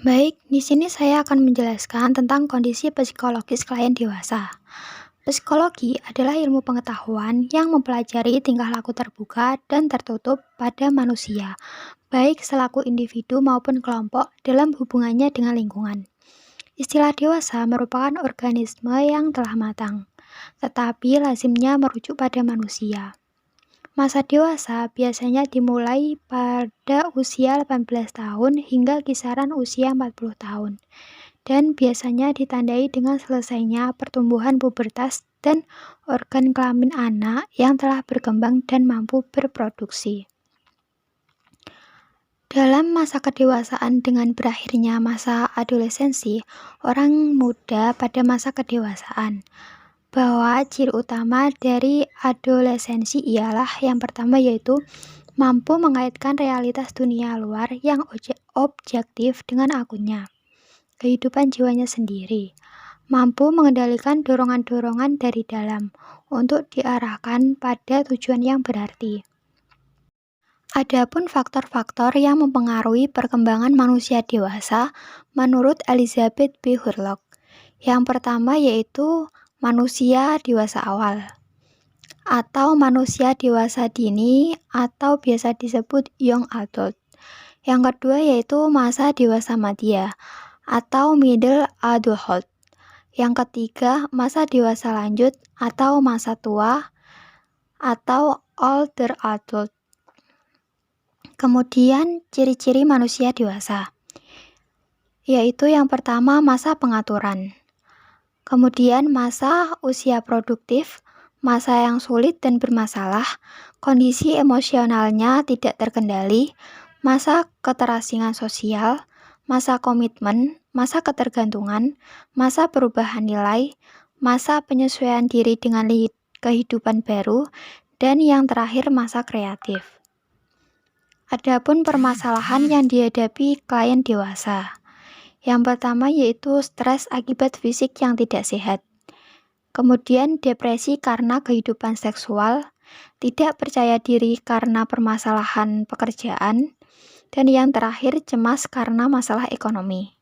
Baik, di sini saya akan menjelaskan tentang kondisi psikologis klien dewasa. Psikologi adalah ilmu pengetahuan yang mempelajari tingkah laku terbuka dan tertutup pada manusia, baik selaku individu maupun kelompok dalam hubungannya dengan lingkungan. Istilah dewasa merupakan organisme yang telah matang, tetapi lazimnya merujuk pada manusia. Masa dewasa biasanya dimulai pada usia 18 tahun hingga kisaran usia 40 tahun dan biasanya ditandai dengan selesainya pertumbuhan pubertas dan organ kelamin anak yang telah berkembang dan mampu berproduksi. Dalam masa kedewasaan dengan berakhirnya masa adolescensi, orang muda pada masa kedewasaan, bahwa ciri utama dari adolescensi ialah yang pertama yaitu mampu mengaitkan realitas dunia luar yang objektif dengan akunnya, kehidupan jiwanya sendiri, mampu mengendalikan dorongan-dorongan dari dalam untuk diarahkan pada tujuan yang berarti. Adapun faktor-faktor yang mempengaruhi perkembangan manusia dewasa menurut Elizabeth B. Hurlock. Yang pertama yaitu manusia dewasa awal atau manusia dewasa dini atau biasa disebut young adult. Yang kedua yaitu masa dewasa madya atau middle adulthood. Yang ketiga masa dewasa lanjut atau masa tua atau older adult. Kemudian ciri-ciri manusia dewasa, yaitu yang pertama masa pengaturan, kemudian masa usia produktif, masa yang sulit dan bermasalah, kondisi emosionalnya tidak terkendali, masa keterasingan sosial, masa komitmen, masa ketergantungan, masa perubahan nilai, masa penyesuaian diri dengan kehidupan baru, dan yang terakhir masa kreatif. Adapun permasalahan yang dihadapi klien dewasa. Yang pertama yaitu stres akibat fisik yang tidak sehat. Kemudian depresi karena kehidupan seksual, tidak percaya diri karena permasalahan pekerjaan, dan yang terakhir cemas karena masalah ekonomi.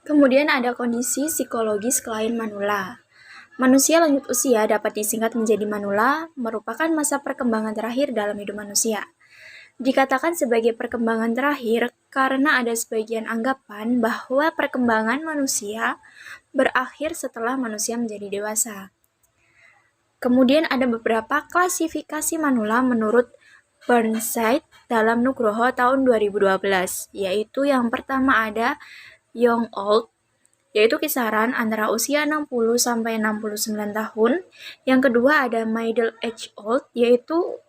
Kemudian ada kondisi psikologis klien manula. Manusia lanjut usia dapat disingkat menjadi manula, merupakan masa perkembangan terakhir dalam hidup manusia. Dikatakan sebagai perkembangan terakhir karena ada sebagian anggapan bahwa perkembangan manusia berakhir setelah manusia menjadi dewasa. Kemudian ada beberapa klasifikasi manula menurut Burnside dalam Nugroho tahun 2012, yaitu yang pertama ada young old, yaitu kisaran antara usia 60 sampai 69 tahun. Yang kedua ada middle age old, yaitu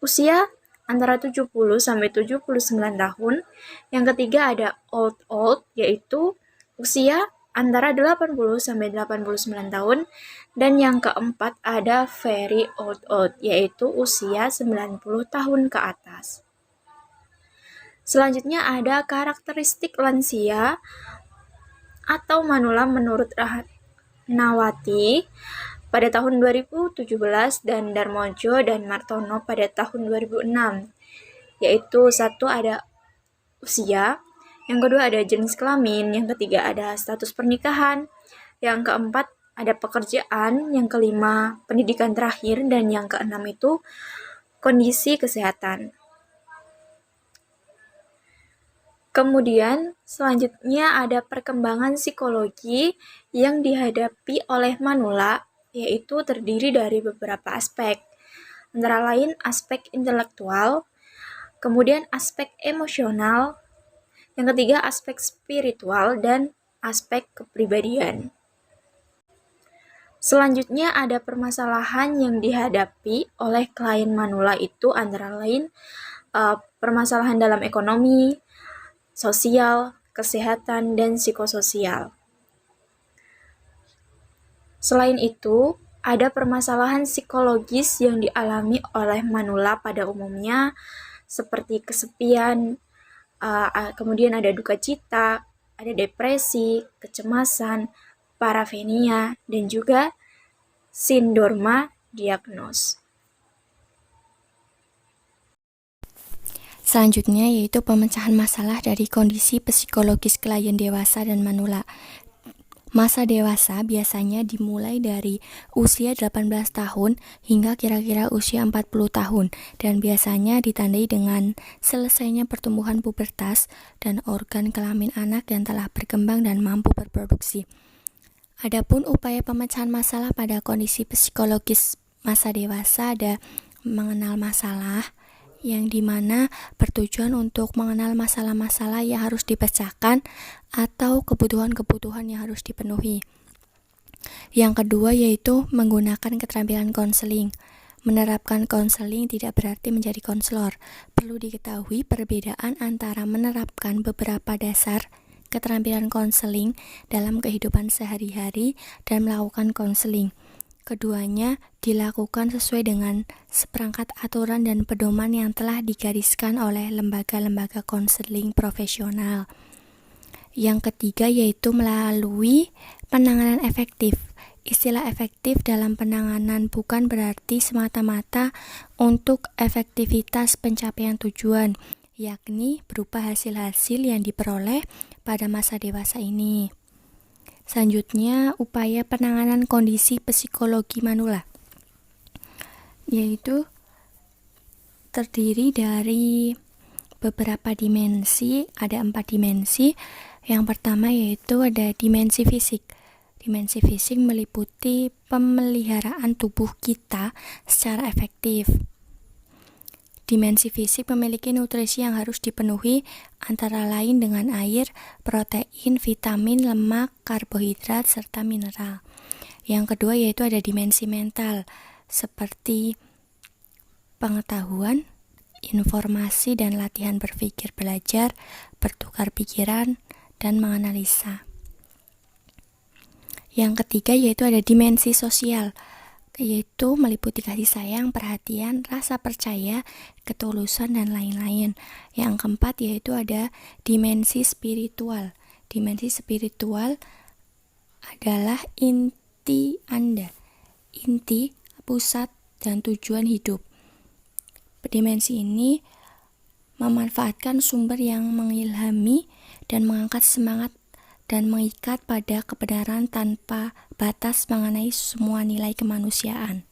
usia antara 70 sampai 79 tahun. Yang ketiga ada old old, yaitu usia antara 80 sampai 89 tahun. Dan yang keempat ada very old old, yaitu usia 90 tahun ke atas. Selanjutnya ada karakteristik lansia atau manula menurut Rahnawati pada tahun 2017 dan Darmojo dan Martono pada tahun 2006, yaitu satu ada usia, yang kedua ada jenis kelamin, yang ketiga ada status pernikahan, yang keempat ada pekerjaan, yang kelima pendidikan terakhir, dan yang keenam itu kondisi kesehatan. Kemudian selanjutnya ada perkembangan psikologi yang dihadapi oleh manula, yaitu terdiri dari beberapa aspek, antara lain aspek intelektual, kemudian aspek emosional, yang ketiga aspek spiritual, dan aspek kepribadian. Selanjutnya ada permasalahan yang dihadapi oleh klien manula itu antara lain permasalahan dalam ekonomi, sosial, kesehatan, dan psikososial. Selain itu, ada permasalahan psikologis yang dialami oleh manula pada umumnya, seperti kesepian, kemudian ada duka cita, ada depresi, kecemasan, parafenia, dan juga sindorma diagnos. Selanjutnya yaitu pemecahan masalah dari kondisi psikologis klien dewasa dan manula. Masa dewasa biasanya dimulai dari usia 18 tahun hingga kira-kira usia 40 tahun dan biasanya ditandai dengan selesainya pertumbuhan pubertas dan organ kelamin anak yang telah berkembang dan mampu berproduksi. Adapun upaya pemecahan masalah pada kondisi psikologis masa dewasa ada mengenal masalah, yang dimana bertujuan untuk mengenal masalah-masalah yang harus dipecahkan atau kebutuhan-kebutuhan yang harus dipenuhi. Yang kedua yaitu menggunakan keterampilan konseling. Menerapkan konseling tidak berarti menjadi konselor. Perlu diketahui perbedaan antara menerapkan beberapa dasar keterampilan konseling dalam kehidupan sehari-hari dan melakukan konseling. Keduanya dilakukan sesuai dengan seperangkat aturan dan pedoman yang telah digariskan oleh lembaga-lembaga konseling profesional. Yang ketiga yaitu melalui penanganan efektif. Istilah efektif dalam penanganan bukan berarti semata-mata untuk efektivitas pencapaian tujuan, yakni berupa hasil-hasil yang diperoleh pada masa dewasa ini. Selanjutnya, upaya penanganan kondisi psikologi manula, yaitu terdiri dari beberapa dimensi, ada 4 dimensi. Yang pertama yaitu ada dimensi fisik. Dimensi fisik meliputi pemeliharaan tubuh kita secara efektif. Dimensi fisik memiliki nutrisi yang harus dipenuhi antara lain dengan air, protein, vitamin, lemak, karbohidrat, serta mineral. Yang kedua yaitu ada dimensi mental, seperti pengetahuan, informasi, dan latihan berpikir, belajar, bertukar pikiran, dan menganalisa. Yang ketiga yaitu ada dimensi sosial, yaitu meliputi kasih sayang, perhatian, rasa percaya, ketulusan, dan lain-lain. Yang keempat yaitu ada dimensi spiritual. Dimensi spiritual adalah inti Anda, inti, pusat, dan tujuan hidup. Dimensi ini memanfaatkan sumber yang mengilhami dan mengangkat semangat dan mengikat pada kebenaran tanpa batas mengenai semua nilai kemanusiaan.